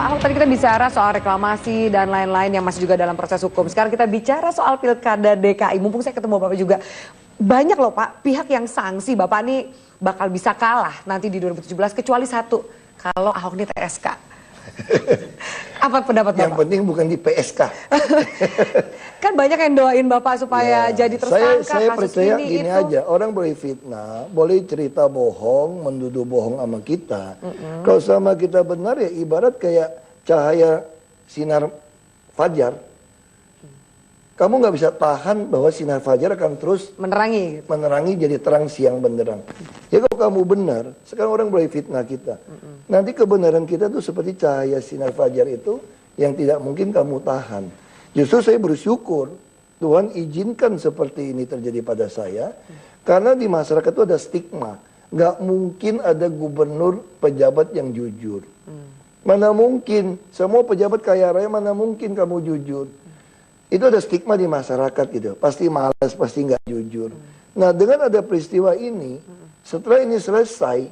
Pak Ahok, tadi kita bicara soal reklamasi dan lain-lain yang masih juga dalam proses hukum. Sekarang kita bicara soal Pilkada DKI. Mumpung saya ketemu Bapak juga. Banyak loh Pak, pihak yang sanksi Bapak ini bakal bisa kalah nanti di 2017 kecuali satu. Kalau Ahok ini TSK. Apa pendapat Bapak? Yang penting bukan di PSK. Kan banyak yang doain Bapak supaya jadi tersangka saya kasus percaya ini gini itu. aja, orang boleh fitnah, boleh cerita bohong, menuduh bohong sama kita. Kalau sama kita benar ya ibarat kayak cahaya sinar fajar. Kamu nggak bisa tahan bahwa sinar fajar akan terus Menerangi. menerangi jadi terang siang benderang. Ya kalau kamu benar, sekarang orang boleh fitnah kita. Nanti kebenaran kita tuh seperti cahaya sinar fajar itu yang tidak mungkin kamu tahan. Justru saya bersyukur Tuhan izinkan seperti ini terjadi pada saya. Karena di masyarakat itu ada stigma. Nggak mungkin ada gubernur pejabat yang jujur. Mana mungkin, semua pejabat kaya raya mana mungkin kamu jujur. Itu ada stigma di masyarakat gitu. Pasti malas, pasti nggak jujur. Nah dengan ada peristiwa ini, setelah ini selesai,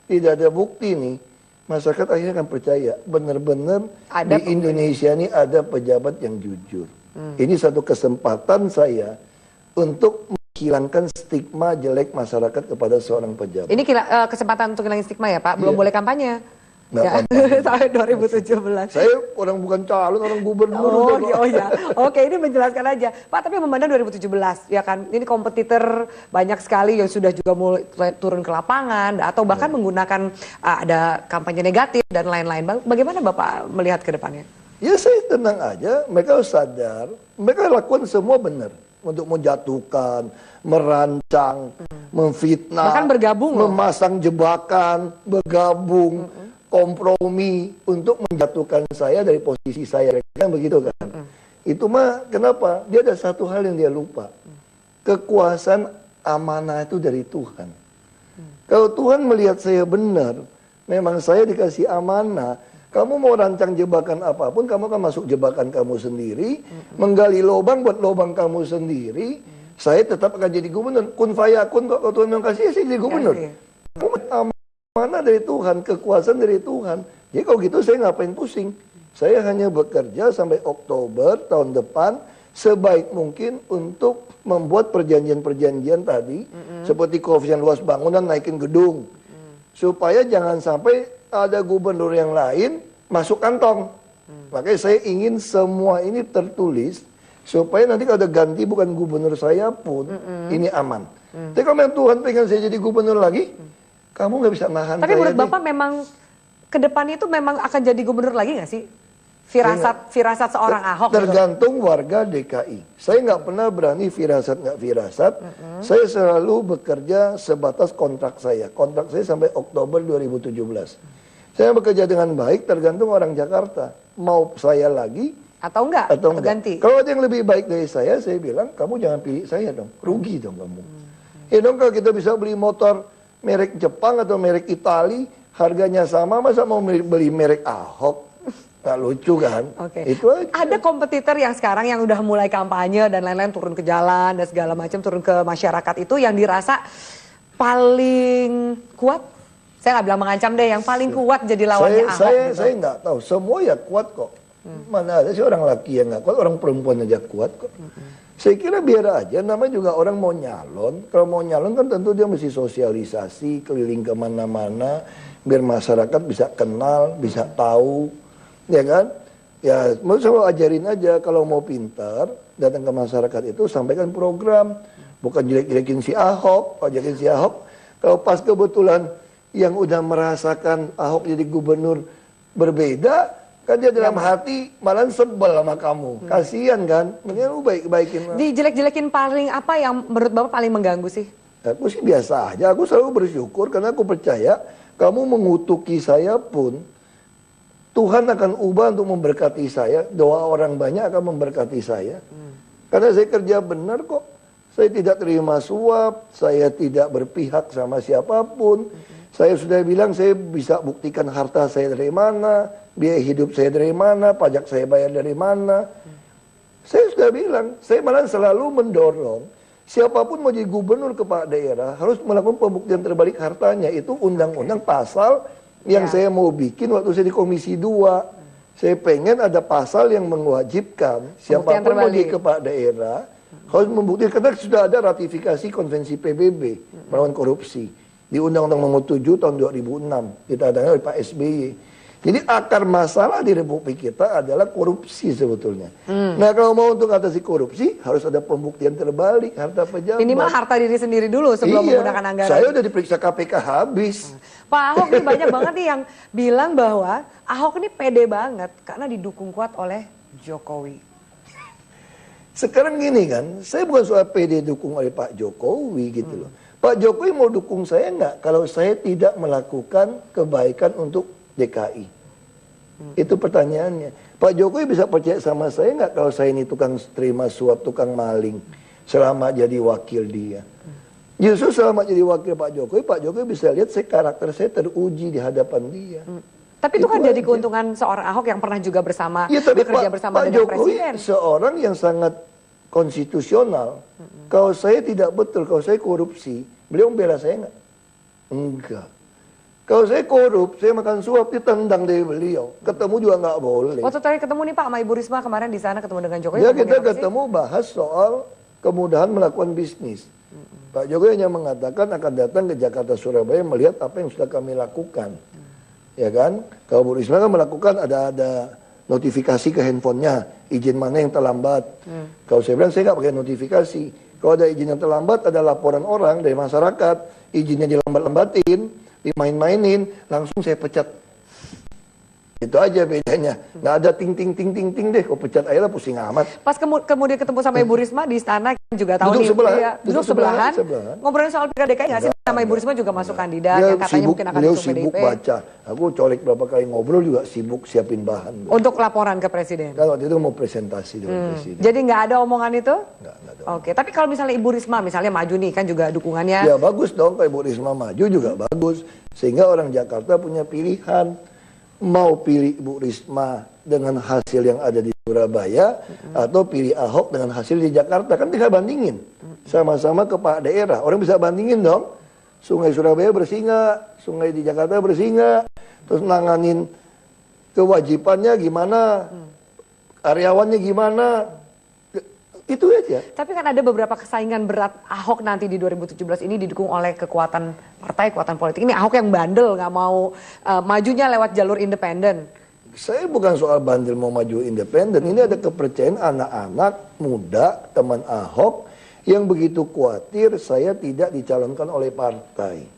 tidak ada bukti nih, masyarakat akhirnya akan percaya benar-benar di Indonesia ini ada pejabat yang jujur. Ini satu kesempatan saya untuk menghilangkan stigma jelek masyarakat kepada seorang pejabat. Ini kesempatan untuk hilangin stigma ya Pak? Belum boleh kampanye? Nggak Sampai 2017. Saya orang bukan calon, orang gubernur. Oh ya. Oke, ini menjelaskan aja. Pak, tapi memandang 2017, ya kan, ini kompetitor banyak sekali yang sudah juga mulai turun ke lapangan, atau bahkan menggunakan ada kampanye negatif dan lain-lain. Bagaimana Bapak melihat ke depannya? Ya saya tenang aja, mereka harus sadar, mereka lakukan semua benar. Untuk menjatuhkan, merancang, memfitnah, bahkan bergabung memasang jebakan, bergabung, kompromi untuk menjatuhkan saya dari posisi saya, kan begitu kan? Itu mah kenapa? Dia ada satu hal yang dia lupa. Kekuasaan amanah itu dari Tuhan. Kalau Tuhan melihat saya benar, memang saya dikasih amanah. Kamu mau rancang jebakan apapun, kamu akan masuk jebakan kamu sendiri, menggali lubang buat lubang kamu sendiri. Saya tetap akan jadi gubernur. Kun fayakun kok, kalau Tuhan yang kasih, saya jadi gubernur. Amanah dari Tuhan, kekuasaan dari Tuhan. Jadi kalau gitu saya ngapain pusing? Saya hanya bekerja sampai Oktober tahun depan sebaik mungkin untuk membuat perjanjian-perjanjian tadi, seperti koefisien luas bangunan naikin gedung, supaya jangan sampai ada gubernur yang lain masuk kantong. Makanya saya ingin semua ini tertulis supaya nanti kalau ada ganti bukan gubernur saya pun ini aman. Tapi kalau Tuhan pengen saya jadi gubernur lagi, kamu nggak bisa nahan. Tapi menurut Bapak memang ke depan itu memang akan jadi gubernur lagi nggak sih? Firasat seorang Ahok. Tergantung warga DKI. Saya nggak pernah berani firasat nggak firasat. Saya selalu bekerja sebatas kontrak saya. Kontrak saya sampai Oktober 2017. Saya bekerja dengan baik tergantung orang Jakarta. Mau saya lagi atau enggak? Atau ganti? Kalau ada yang lebih baik dari saya bilang, kamu jangan pilih saya dong. Rugi dong kamu. Ya dong kalau kita bisa beli motor merek Jepang atau merek Itali, harganya sama, masa mau beli merek Ahok? Nggak lucu kan? Itu aja. Ada kompetitor yang sekarang yang udah mulai kampanye dan lain-lain, turun ke jalan dan segala macam, turun ke masyarakat itu yang dirasa paling kuat. Saya nggak bilang mengancam deh, yang paling kuat jadi lawannya Ahok. Saya nggak tahu, semua ya kuat kok. Mana ada sih orang laki yang nggak kuat, orang perempuan aja kuat kok. Saya kira biar aja, namanya juga orang mau nyalon. Kalau mau nyalon kan tentu dia mesti sosialisasi, keliling kemana-mana, biar masyarakat bisa kenal, bisa tahu, ya kan? Ya, mau saya ajarin aja, kalau mau pintar, datang ke masyarakat itu, sampaikan program. Bukan jelek-jelekin si Ahok, ajarin si Ahok. Kalau pas kebetulan yang udah merasakan Ahok jadi gubernur berbeda, kan dia dalam hati malah sebel sama kamu. Kasihan kan? Mendingan lu baik-baikin. Dijelek-jelekin paling apa yang menurut Bapak paling mengganggu sih? Aku sih biasa aja. Aku selalu bersyukur karena aku percaya kamu mengutuki saya pun Tuhan akan ubah untuk memberkati saya. Doa orang banyak akan memberkati saya. Karena saya kerja benar kok. Saya tidak terima suap, saya tidak berpihak sama siapapun. Saya sudah bilang saya bisa buktikan harta saya dari mana, biaya hidup saya dari mana, pajak saya bayar dari mana. Saya sudah bilang, saya malah selalu mendorong siapapun mau jadi gubernur kepala daerah harus melakukan pembuktian terbalik hartanya. Itu undang-undang pasal Yang saya mau bikin waktu saya di Komisi 2, saya pengen ada pasal yang mewajibkan siapapun mau di kepala daerah harus membuktikan, karena sudah ada ratifikasi konvensi PBB melawan korupsi di Undang-Undang Nomor 7 tahun 2006 ditandatangani oleh Pak SBY. Jadi akar masalah di Republik kita adalah korupsi sebetulnya. Nah kalau mau untuk atasi korupsi harus ada pembuktian terbalik harta pejabat. Minimal harta diri sendiri dulu sebelum menggunakan anggaran. Saya udah diperiksa KPK habis. Pak Ahok ini banyak banget nih yang bilang bahwa Ahok ini pede banget karena didukung kuat oleh Jokowi. Sekarang gini kan, saya bukan soal pede dukung oleh Pak Jokowi gitu loh. Pak Jokowi mau dukung saya nggak kalau saya tidak melakukan kebaikan untuk DKI? Itu pertanyaannya. Pak Jokowi bisa percaya sama saya nggak kalau saya ini tukang terima suap, tukang maling selama jadi wakil dia? Justru selama jadi wakil Pak Jokowi bisa lihat karakter saya teruji di hadapan dia. Tapi itu kan jadi keuntungan seorang Ahok yang pernah juga bersama, bekerja bersama dengan Jokowi Presiden. Seorang yang sangat konstitusional. Kalau saya tidak betul, kalau saya korupsi, beliau membela saya nggak? Enggak. Kalau saya korup, saya makan suap, ditendang dari beliau. Ketemu juga nggak boleh. Waktu terakhir ketemu nih Pak, sama Ibu Risma kemarin di sana ketemu dengan Jokowi. Ya kita ketemu bahas soal kemudahan melakukan bisnis. Pak Jokowi hanya mengatakan akan datang ke Jakarta Surabaya melihat apa yang sudah kami lakukan. Ya kan? Kalau Bu Risma kan melakukan ada notifikasi ke handphonenya, izin mana yang terlambat. Kalau saya bilang saya nggak pakai notifikasi. Kalau ada izin yang terlambat, ada laporan orang dari masyarakat, izinnya dilambat-lambatin, dimain-mainin, langsung saya pecat. Itu aja bedanya. Nggak ada ting deh, kok pecat aja lah pusing amat. Pas kemudian ketemu sama Ibu Risma di istana juga tahu duduk nih, duduk sebelahan. Ngobrolin soal Pilkada DKI nggak sih sama Ibu Risma juga masuk kandidat yang katanya mungkin akan beliau masuk PDIP. Sibuk baca. Aku colek berapa kali ngobrol juga sibuk siapin bahan. Untuk laporan ke Presiden. Kalau waktu itu mau presentasi dengan Presiden. Jadi nggak ada omongan itu? Nggak ada. Oke, tapi kalau misalnya Ibu Risma misalnya maju nih kan juga dukungannya. Ya bagus dong kalau Ibu Risma maju juga bagus. Sehingga orang Jakarta punya pilihan. Mau pilih Ibu Risma dengan hasil yang ada di Surabaya atau pilih Ahok dengan hasil di Jakarta, kan tinggal bandingin sama-sama kepala daerah. Orang bisa bandingin dong, sungai Surabaya bersih nggak, sungai di Jakarta bersih nggak, terus nanganin kewajibannya gimana, karyawannya gimana, itu aja. Tapi kan ada beberapa kesaingan berat Ahok nanti di 2017 ini didukung oleh kekuatan partai, kekuatan politik. Ini Ahok yang bandel, nggak mau majunya lewat jalur independen. Saya bukan soal bandel mau maju independen. Ini ada kepercayaan anak-anak muda, teman Ahok, yang begitu khawatir saya tidak dicalonkan oleh partai.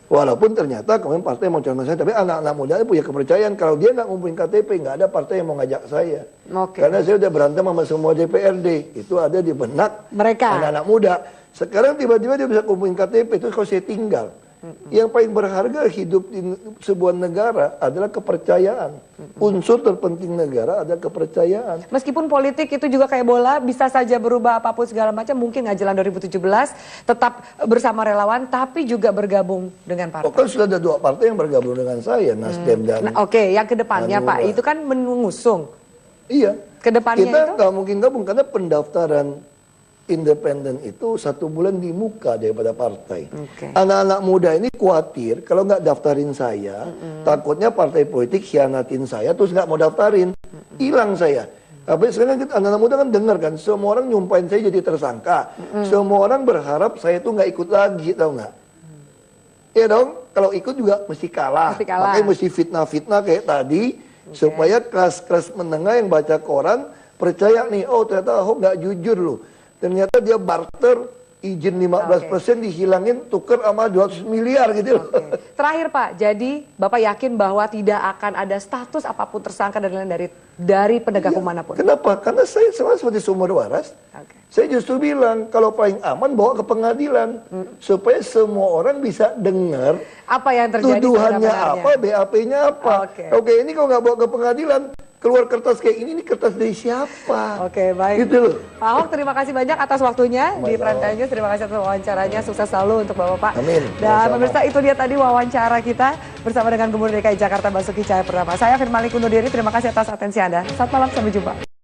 Walaupun ternyata kemarin partai mau calon saya, tapi anak-anak muda punya kepercayaan kalau dia nggak ngumpulin KTP, nggak ada partai yang mau ngajak saya. Karena saya udah berantem sama semua DPRD, itu ada di benak mereka anak-anak muda. Sekarang tiba-tiba dia bisa kumpulin KTP, itu kalau saya tinggal. Yang paling berharga hidup di sebuah negara adalah kepercayaan. Unsur terpenting negara adalah kepercayaan. Meskipun politik itu juga kayak bola, bisa saja berubah apapun segala macam, mungkin nggak jalan 2017, tetap bersama relawan, tapi juga bergabung dengan partai. Kan sudah ada dua partai yang bergabung dengan saya, Nasdem dan... Oke, yang kedepannya Pak, itu kan mengusung. Iya. Kedepannya kita itu? nggak mungkin gabung, karena pendaftaran independen itu 1 bulan di muka daripada partai. Anak-anak muda ini khawatir kalau nggak daftarin saya, takutnya partai politik khianatin saya, terus nggak mau daftarin, hilang saya. Tapi sekarang anak-anak muda kan dengar kan, semua orang nyumpain saya jadi tersangka, semua orang berharap saya tuh nggak ikut lagi, tahu nggak? Ya dong, kalau ikut juga mesti kalah. Makanya mesti fitnah-fitnah kayak tadi, supaya kelas-kelas menengah yang baca koran percaya nih, oh ternyata Ahok nggak jujur loh. Ternyata dia barter izin 15% dihilangin tuker sama 200 miliar gitu loh. Terakhir Pak, jadi Bapak yakin bahwa tidak akan ada status apapun tersangka dan lain-lain dari penegak hukum manapun? Kenapa? Karena saya sama seperti sumber waras. Saya justru bilang kalau paling aman bawa ke pengadilan supaya semua orang bisa dengar apa yang terjadi, tuduhannya apa, BAP-nya apa. Oke, ini kalau nggak bawa ke pengadilan, keluar kertas kayak ini kertas dari siapa? Oke, baik. Gitu loh. Pak Ahok, terima kasih banyak atas waktunya di Prime Time News. Terima kasih atas wawancaranya. Sukses selalu untuk Bapak. Amin. Dan pemirsa, itu dia tadi wawancara kita bersama dengan Gubernur DKI Jakarta Basuki Cahayapurnama. Saya Firman Malik undur diri. Terima kasih atas atensi Anda. Selamat malam, sampai jumpa.